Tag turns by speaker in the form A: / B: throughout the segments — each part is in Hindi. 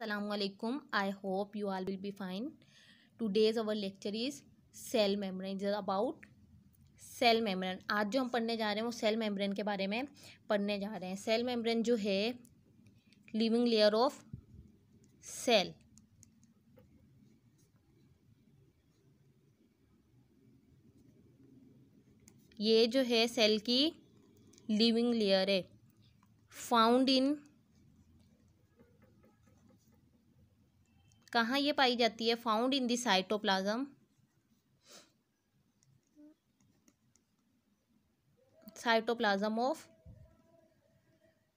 A: Assalamualaikum. I hope you all will be fine. Today's our lecture is cell membrane. It is about cell membrane. आज जो हम पढ़ने जा रहे हैं वो सेल मेम्ब्रेन के बारे में पढ़ने जा रहे हैं. सेल मेम्ब्रेन जो है लिविंग लेयर ऑफ सेल. ये जो है सेल की लिविंग लेयर है. फाउंड इन, कहाँ ये पाई जाती है? Found in the cytoplasm. Cytoplasm of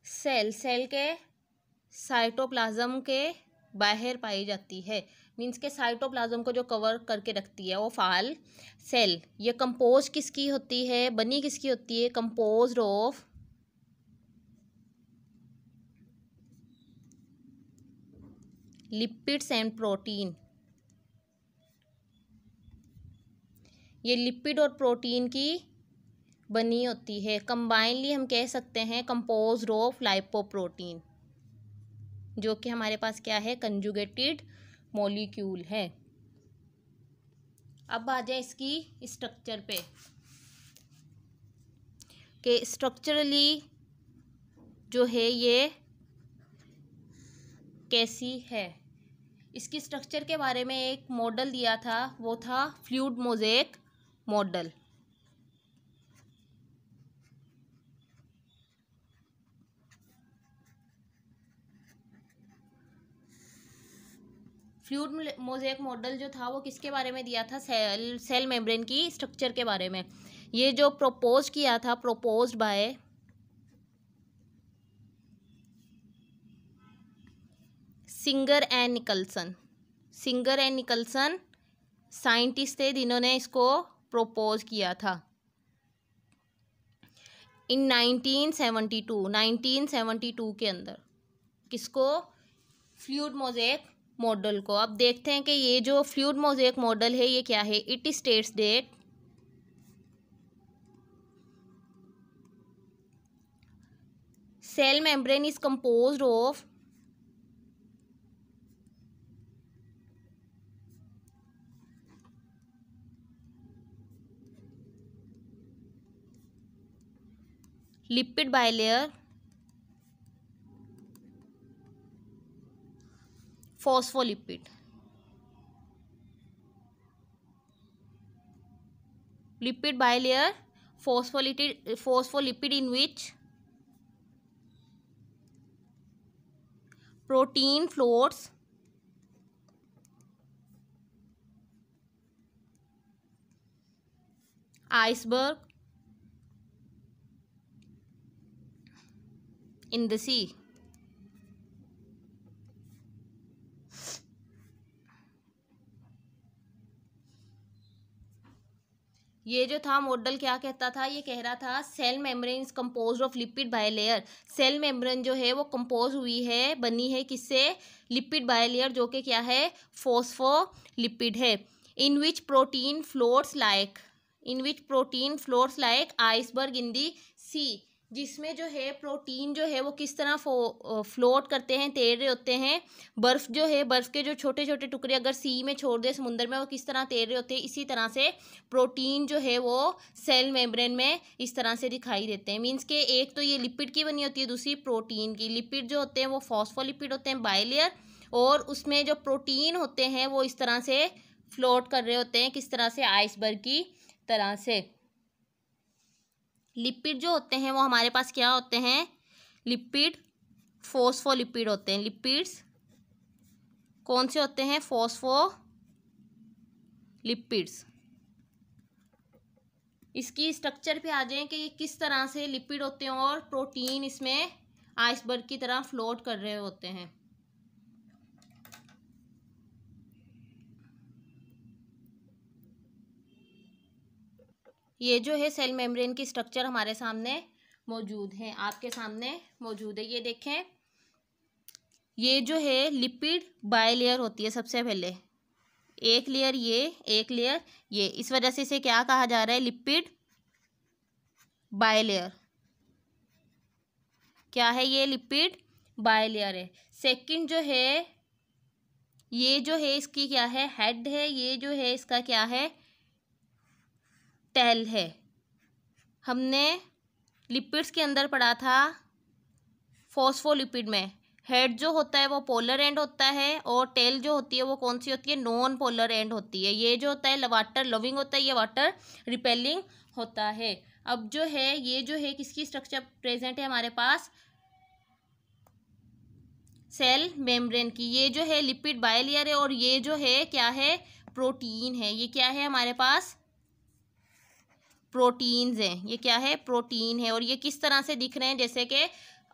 A: cell. Cell के साइटोप्लाज्म के बाहर पाई जाती है. मीन्स के साइटोप्लाज्म को जो कवर करके रखती है वो फाल सेल. ये कंपोज किसकी होती है? बनी किसकी होती है? Composed of lipids and protein. ये लिपिड और प्रोटीन की बनी होती है. कंबाइनली हम कह सकते हैं कंपोज्ड ऑफ लाइपोप्रोटीन, जो कि हमारे पास क्या है? कंजुगेटेड मॉलिक्यूल है. अब आ जाए इसकी स्ट्रक्चर पे कि स्ट्रक्चरली जो है ये कैसी है. इसकी स्ट्रक्चर के बारे में एक मॉडल दिया था, वो था fluid mosaic model. Fluid mosaic model जो था वो किसके बारे में दिया था? सेल मेम्ब्रेन की स्ट्रक्चर के बारे में. ये जो प्रपोज किया था, proposed by singer and Nicholson. Singer and Nicholson scientist थे जिन्होंने इसको प्रपोज किया था इन 1972 के अंदर. किसको? फ्लूइड मोज़ेक मॉडल को. अब देखते हैं कि ये जो फ्लूइड मोज़ेक मॉडल है ये क्या है. It states that cell membrane is composed of lipid bilayer, phospholipid. Lipid bilayer, phospholipid in which protein floats iceberg in the sea. ये जो था मॉडल क्या कहता था? ये कह रहा था cell membrane is composed of lipid bilayer. Cell membrane जो है वो कंपोज हुई है, बनी है किससे? लिपिड बायलेयर, जो कि क्या है? फॉस्फोलिपिड है. In which protein floats like iceberg in the sea. जिसमें जो है प्रोटीन जो है वो किस तरह फ्लोट करते हैं, तैर रहे होते हैं. बर्फ़ जो है, बर्फ़ के जो छोटे छोटे टुकड़े अगर सी में छोड़ दे समुद्र में, वो किस तरह तैर रहे होते हैं. इसी तरह से प्रोटीन जो है वो सेल मेम्ब्रेन में इस तरह से दिखाई देते हैं. मीन्स के एक तो ये लिपिड की बनी होती है, दूसरी प्रोटीन की. लिपिड जो होते हैं वो फॉस्फोलिपिड होते हैं बायलेयर, और उसमें जो प्रोटीन होते हैं वो इस तरह से फ्लोट कर रहे होते हैं. किस तरह से? आइसबर्ग की तरह से. लिपिड जो होते हैं वो हमारे पास क्या होते हैं? लिपिड फॉस्फोलिपिड होते हैं. लिपिड्स कौन से होते हैं? फॉस्फोलिपिड्स. इसकी स्ट्रक्चर पे आ जाएं कि ये किस तरह से लिपिड होते हैं और प्रोटीन इसमें आइसबर्ग की तरह फ्लोट कर रहे होते हैं. ये जो है सेल मेम्ब्रेन की स्ट्रक्चर हमारे सामने मौजूद है, आपके सामने मौजूद है. ये देखें, ये जो है लिपिड बायलेयर होती है. सबसे पहले एक लेयर ये, एक लेयर ये. इस वजह से इसे क्या कहा जा रहा है? Lipid bilayer. क्या है ये? लिपिड बायलेयर है। सेकंड जो है, ये जो है इसकी क्या है, हेड है। ये जो है इसका क्या है, टेल है। हमने लिपिड्स के अंदर पढ़ा था फॉस्फोलिपिड में, हेड जो होता है वो पोलर एंड होता है और टेल जो होती है वो कौन सी होती है, नॉन पोलर एंड होती है। ये जो होता है वाटर लविंग होता है, ये वाटर रिपेलिंग होता है। अब जो है ये जो है किसकी स्ट्रक्चर प्रेजेंट है हमारे पास, सेल मेम्ब्रेन की। ये जो है लिपिड बायलेयर है और ये जो है क्या है, प्रोटीन है। ये क्या है हमारे पास, प्रोटीन्स हैं। ये क्या है, प्रोटीन है। और ये किस तरह से दिख रहे हैं, जैसे कि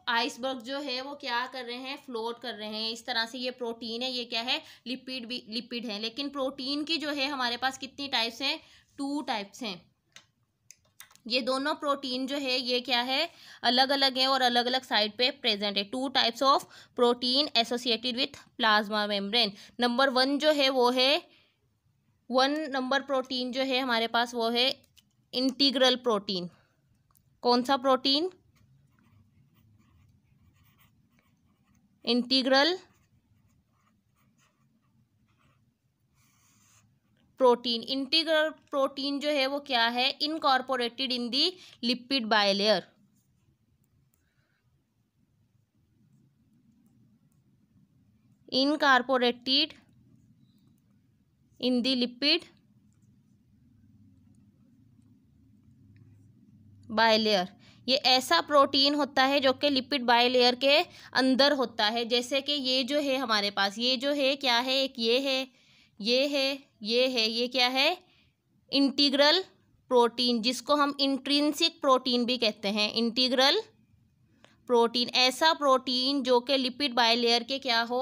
A: आइसबर्ग जो है वो क्या कर रहे हैं, फ्लोट कर रहे हैं। इस तरह से ये प्रोटीन है, ये क्या है, लिपिड भी लिपिड है। लेकिन प्रोटीन की जो है हमारे पास कितनी टाइप्स हैं, 2 टाइप्स हैं। ये दोनों प्रोटीन जो है ये क्या है, अलग अलग है और अलग अलग साइड पे प्रेजेंट है। 2 types of protein associated with plasma membrane. Number 1 जो है वो है, 1 नंबर प्रोटीन जो है हमारे पास वो है इंटीग्रल प्रोटीन। कौन सा protein, integral protein. Integral protein जो है वो क्या है, incorporated in the lipid bilayer. Incorporated in the lipid bilayer. ये ऐसा प्रोटीन होता है जो कि लिपिड बायलेयर के अंदर होता है। जैसे कि ये जो है हमारे पास, ये जो है क्या है, एक ये है, ये है, ये है, ये क्या है, इंटीग्रल प्रोटीन, जिसको हम इंट्रिंसिक प्रोटीन भी कहते हैं। इंटीग्रल प्रोटीन, ऐसा प्रोटीन जो कि लिपिड बायलेयर के क्या हो,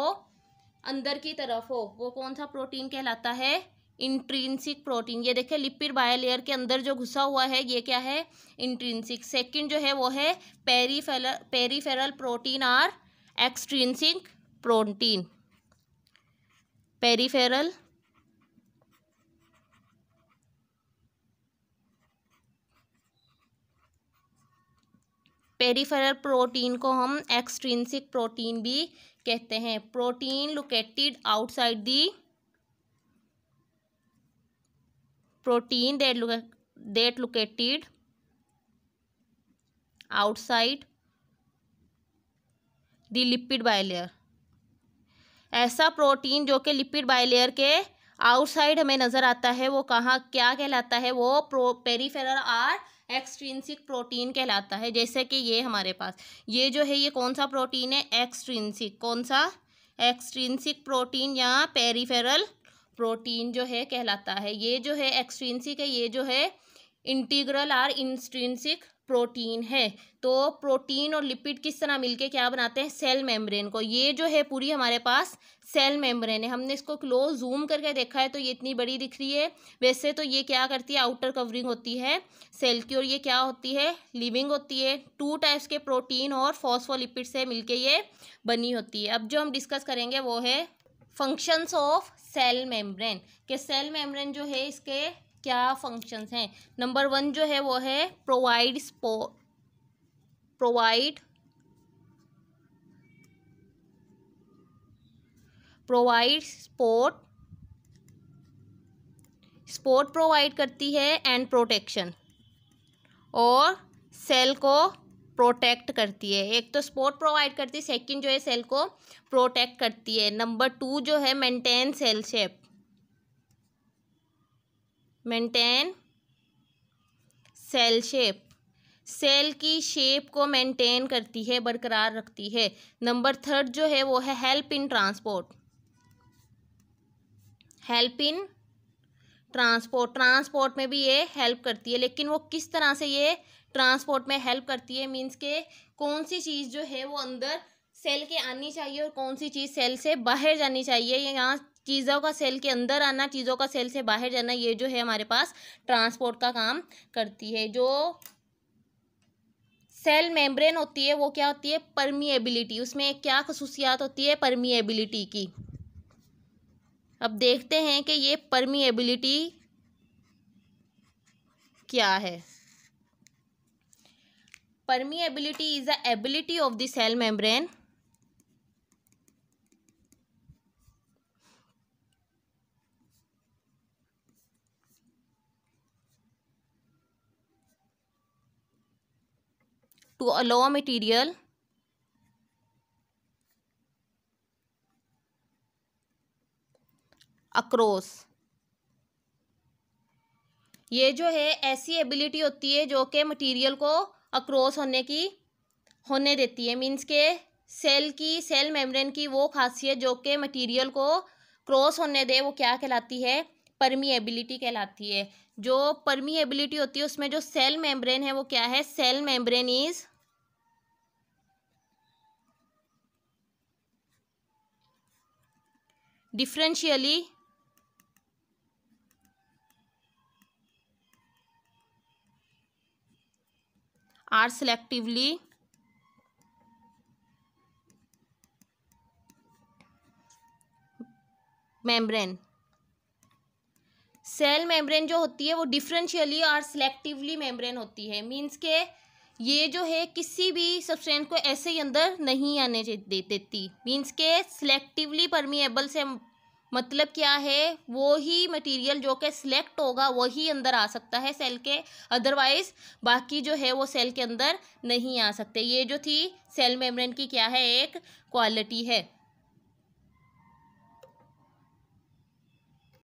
A: अंदर की तरफ हो, वो कौन सा प्रोटीन कहलाता है, इंट्रिंसिक प्रोटीन। ये देखिए लिपिड बायलेयर के अंदर जो घुसा हुआ है ये क्या है, इंट्रिंसिक। सेकंड जो है वो है पेरीफेरल प्रोटीन और extrinsic protein. Peripheral peripheral protein को हम एक्सट्रिंसिक प्रोटीन भी कहते हैं। Protein located outside the protein that located outside the lipid bilayer। ऐसा प्रोटीन जो कि लिपिड बायलेयर के आउटसाइड हमें नज़र आता है वो कहाँ क्या कहलाता है, वो पेरीफेरल और एक्सट्रिंसिक प्रोटीन कहलाता है। जैसे कि ये हमारे पास ये जो है ये कौन सा प्रोटीन है, एक्सट्रिंसिक। कौन सा, एक्सट्रिंसिक प्रोटीन या पेरीफेरल प्रोटीन जो है कहलाता है। ये जो है एक्सट्रिंसिक है, ये जो है इंटीग्रल और इंट्रिंसिक प्रोटीन है। तो प्रोटीन और लिपिड किस तरह मिलके क्या बनाते हैं, सेल मेम्ब्रेन को। ये जो है पूरी हमारे पास सेल मेम्ब्रेन है। हमने इसको क्लोज जूम करके देखा है तो ये इतनी बड़ी दिख रही है। वैसे तो ये क्या करती है, आउटर कवरिंग होती है सेल की, और ये क्या होती है, लिविंग होती है। 2 टाइप्स के प्रोटीन और फॉस्फोलिपिड से मिलके ये बनी होती है। अब जो हम डिस्कस करेंगे वो है फंक्शंस ऑफ सेल मेम्ब्रेन, के सेल मेम्ब्रेन जो है इसके क्या फंक्शंस हैं। नंबर 1 जो है वो है प्रोवाइड सपोर्ट प्रोवाइड करती है एंड प्रोटेक्शन, और सेल को प्रोटेक्ट करती है। एक तो सपोर्ट प्रोवाइड करती है, सेकंड जो है सेल को प्रोटेक्ट करती है। नंबर 2 जो है maintain cell shape, maintain cell shape, cell की शेप को मेंटेन करती है, बरकरार रखती है। नंबर 3 जो है वो है help in transport, help in transport में भी ये हेल्प करती है। लेकिन वो किस तरह से ये ट्रांसपोर्ट में हेल्प करती है, मीन्स के कौन सी चीज़ जो है वो अंदर सेल के आनी चाहिए और कौन सी चीज़ सेल से बाहर जानी चाहिए। यहाँ चीज़ों का सेल के अंदर आना, चीज़ों का सेल से बाहर जाना, ये जो है हमारे पास ट्रांसपोर्ट का काम करती है। जो सेल मेम्ब्रेन होती है वो क्या होती है, परमिएबिलिटी, उसमें क्या खसूसियात होती है, परमिएबिलिटी की। अब देखते हैं कि ये परमिएबिलिटी क्या है। Permeability is the ability of the cell membrane to allow material across. ये जो है ऐसी एबिलिटी होती है जो कि मटेरियल को अक्रॉस होने देती है। मीन्स के सेल मेम्ब्रेन की वो खासियत जो कि मटेरियल को क्रॉस होने दे, वो क्या कहलाती है? परमीएबिलिटी कहलाती है। जो परमीएबिलिटी होती है उसमें जो सेल मेम्ब्रेन है वो क्या है? Cell membrane is differentially or selectively membrane. Cell membrane जो होती है वो डिफरेंशियली और सिलेक्टिवली मेम्ब्रेन होती है। मीन्स के ये जो है किसी भी सब्सटेंस को ऐसे ही अंदर नहीं आने देती। मीन्स के सिलेक्टिवली परमीएबल से मतलब क्या है? वो ही मटेरियल जो कि सिलेक्ट होगा वही अंदर आ सकता है सेल के, अदरवाइज बाकी जो है वो सेल के अंदर नहीं आ सकते। ये जो थी सेल मेम्ब्रेन की क्या है? एक क्वालिटी है।